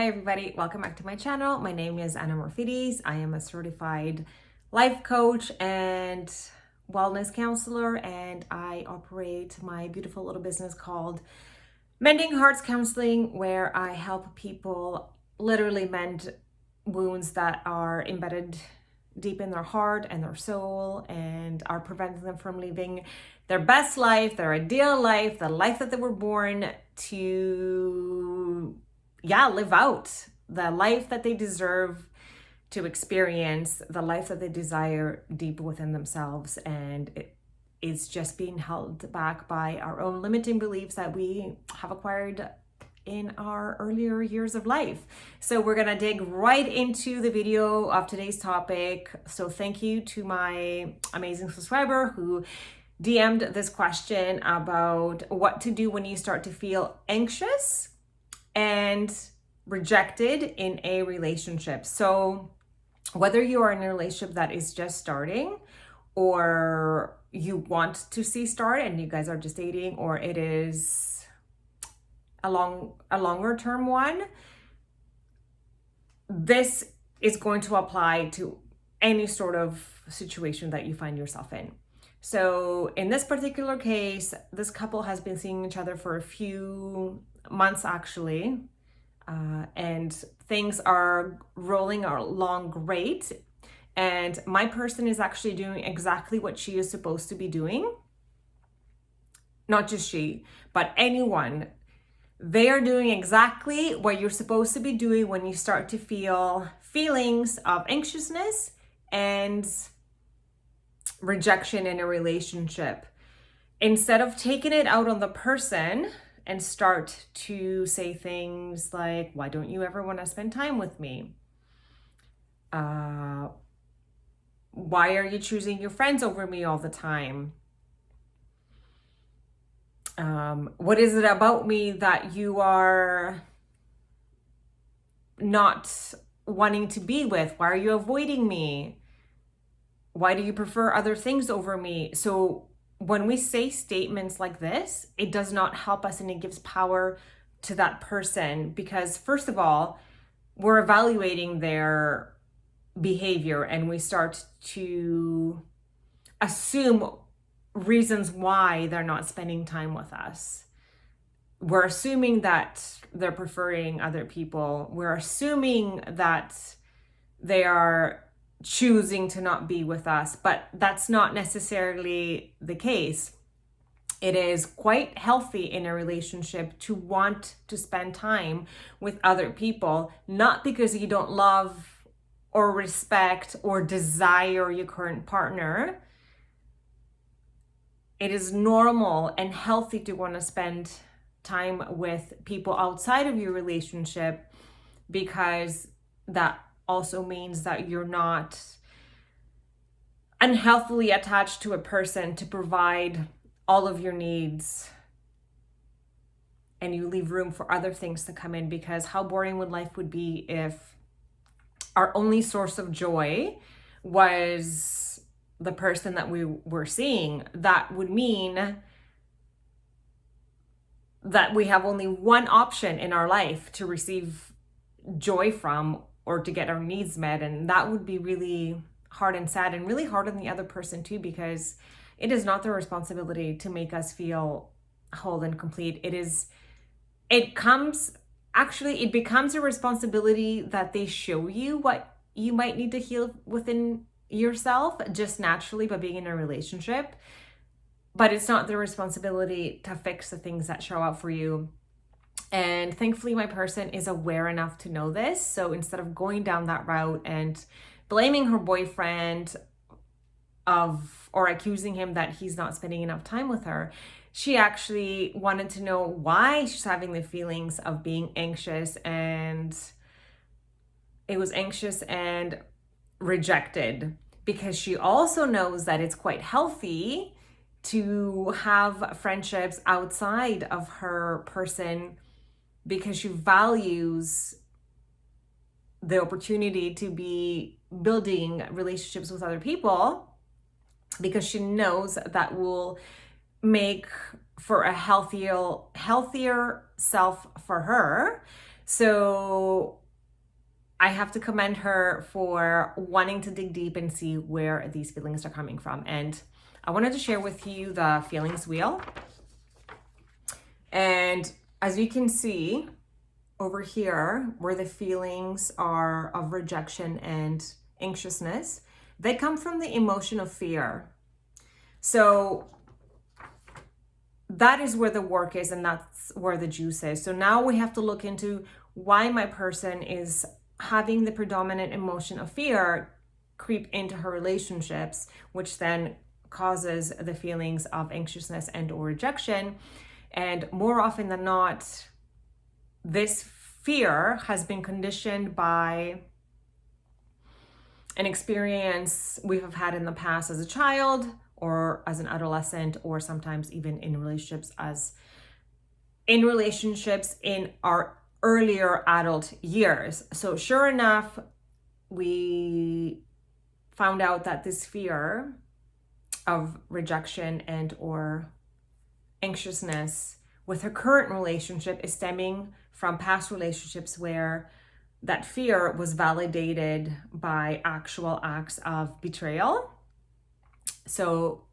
Hi everybody, welcome back to my channel. My name is Anna Morfides. I am a certified life coach and wellness counselor, and I operate my beautiful little business called Mending Hearts Counseling, where I help people literally mend wounds that are embedded deep in their heart and their soul and are preventing them from living their best life, their ideal life, the life that they were born to live out, the life that they deserve to experience, the life that they desire deep within themselves. And it is just being held back by our own limiting beliefs that we have acquired in our earlier years of life. So we're gonna dig right into the video of today's topic. So thank you to my amazing subscriber who DM'd this question about what to do when you start to feel anxious and rejected in a relationship. So whether you are in a relationship that is just starting, or you want to see start and you guys are just dating, or it is a longer term one, this is going to apply to any sort of situation that you find yourself in. So in this particular case, this couple has been seeing each other for a few months actually, and things are rolling along great. And my person is actually doing exactly what she is supposed to be doing. Not just she, but anyone. They are doing exactly what you're supposed to be doing when you start to feel feelings of anxiousness and rejection in a relationship. Instead of taking it out on the person and start to say things like, why don't you ever want to spend time with me? Why are you choosing your friends over me all the time? What is it about me that you are not wanting to be with? Why are you avoiding me? Why do you prefer other things over me? So when we say statements like this, it does not help us, and it gives power to that person, because first of all, we're evaluating their behavior and we start to assume reasons why they're not spending time with us. We're assuming that they're preferring other people. We're assuming that they are choosing to not be with us, but that's not necessarily the case. It is quite healthy in a relationship to want to spend time with other people, not because you don't love or respect or desire your current partner. It is normal and healthy to want to spend time with people outside of your relationship, because that also means that you're not unhealthily attached to a person to provide all of your needs, and you leave room for other things to come in. Because how boring would life would be if our only source of joy was the person that we were seeing? That would mean that we have only one option in our life to receive joy from, or to get our needs met. And that would be really hard and sad, and really hard on the other person too, because it is not their responsibility to make us feel whole and complete. It becomes a responsibility that they show you what you might need to heal within yourself just naturally by being in a relationship. But it's not their responsibility to fix the things that show up for you. And thankfully, my person is aware enough to know this. So instead of going down that route and blaming her boyfriend or accusing him that he's not spending enough time with her, she actually wanted to know why she's having the feelings of being anxious. And it was anxious and rejected, because she also knows that it's quite healthy to have friendships outside of her person, because she values the opportunity to be building relationships with other people, because she knows that will make for a healthier self for her. So I have to commend her for wanting to dig deep and see where these feelings are coming from. And I wanted to share with you the feelings wheel. And as you can see over here, where the feelings are of rejection and anxiousness, they come from the emotion of fear. So that is where the work is, and that's where the juice is. So now we have to look into why my person is having the predominant emotion of fear creep into her relationships, which then causes the feelings of anxiousness and or rejection. And more often than not, this fear has been conditioned by an experience we have had in the past as a child or as an adolescent, or sometimes even in relationships in our earlier adult years. So sure enough, we found out that this fear of rejection and or anxiousness with her current relationship is stemming from past relationships where that fear was validated by actual acts of betrayal. So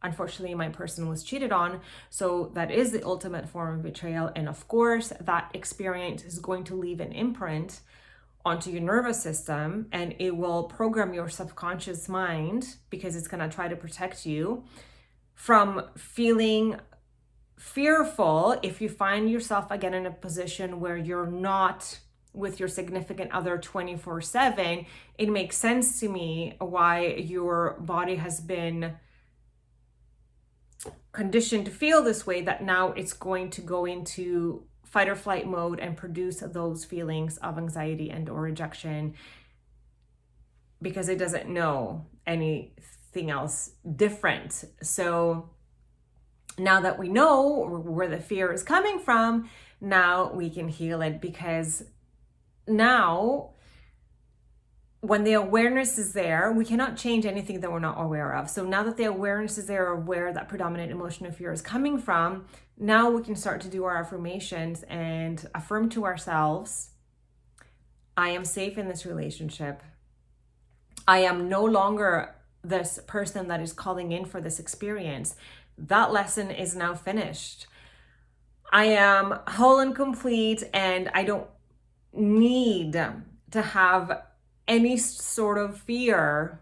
unfortunately, my person was cheated on. So that is the ultimate form of betrayal. And of course, that experience is going to leave an imprint onto your nervous system, and it will program your subconscious mind, because it's going to try to protect you from feeling fearful if you find yourself again in a position where you're not with your significant other 24/7. It makes sense to me why your body has been conditioned to feel this way, that now it's going to go into fight or flight mode and produce those feelings of anxiety and or rejection, because it doesn't know anything else different. So now that we know where the fear is coming from, now we can heal it, because now when the awareness is there, we cannot change anything that we're not aware of. So now that the awareness is there of where that predominant emotion of fear is coming from, now we can start to do our affirmations and affirm to ourselves, I am safe in this relationship. I am no longer this person that is calling in for this experience. That lesson is now finished. I am whole and complete, and I don't need to have any sort of fear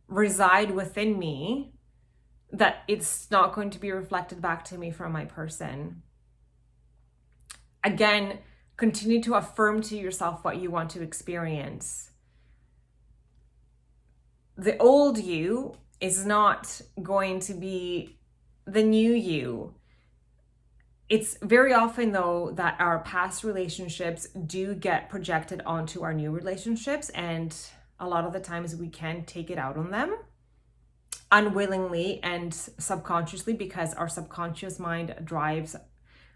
reside within me that it's not going to be reflected back to me from my person. Again, continue to affirm to yourself what you want to experience. The old you is not going to be the new you. It's very often, though, that our past relationships do get projected onto our new relationships, and a lot of the times we can take it out on them unwillingly and subconsciously, because our subconscious mind drives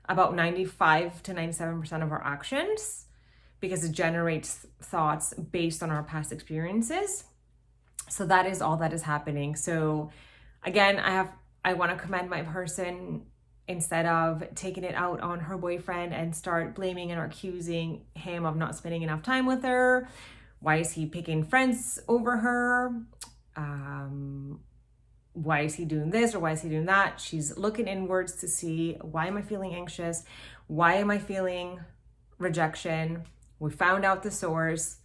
about 95 to 97% of our actions, because it generates thoughts based on our past experiences. So that is all that is happening. So again, I want to commend my person. Instead of taking it out on her boyfriend and start blaming and accusing him of not spending enough time with her. Why is he picking friends over her? Why is he doing this or why is he doing that? She's looking inwards to see, why am I feeling anxious? Why am I feeling rejection? We found out the source.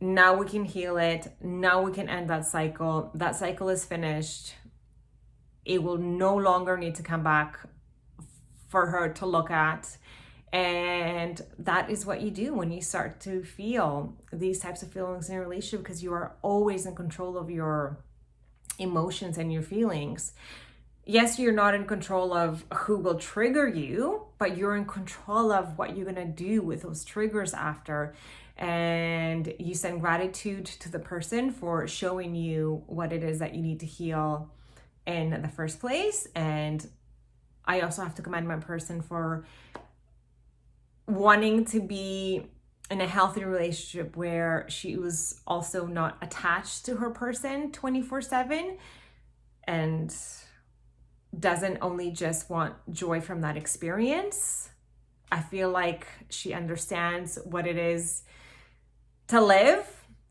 Now we can heal it. Now we can end that cycle. That cycle is finished. It will no longer need to come back for her to look at. And that is what you do when you start to feel these types of feelings in your relationship, because you are always in control of your emotions and your feelings. Yes, you're not in control of who will trigger you, but you're in control of what you're going to do with those triggers after. And you send gratitude to the person for showing you what it is that you need to heal in the first place. And I also have to commend my person for wanting to be in a healthy relationship where she was also not attached to her person 24/7 and doesn't only just want joy from that experience, I feel like she understands what it is to live.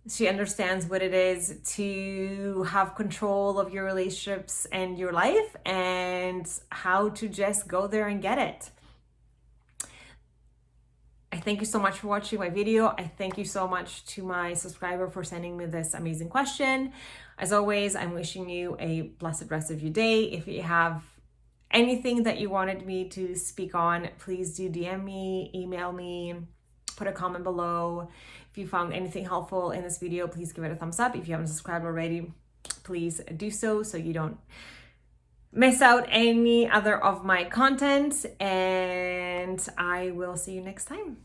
She understands what it is to have control of your relationships and your life, and how to just go there and get it. I thank you so much for watching my video. I thank you so much to my subscriber for sending me this amazing question. As always, I'm wishing you a blessed rest of your day. If you have anything that you wanted me to speak on, please do DM me, email me, put a comment below. If you found anything helpful in this video, please give it a thumbs up. If you haven't subscribed already, please do so you don't miss out any other of my content. And I will see you next time.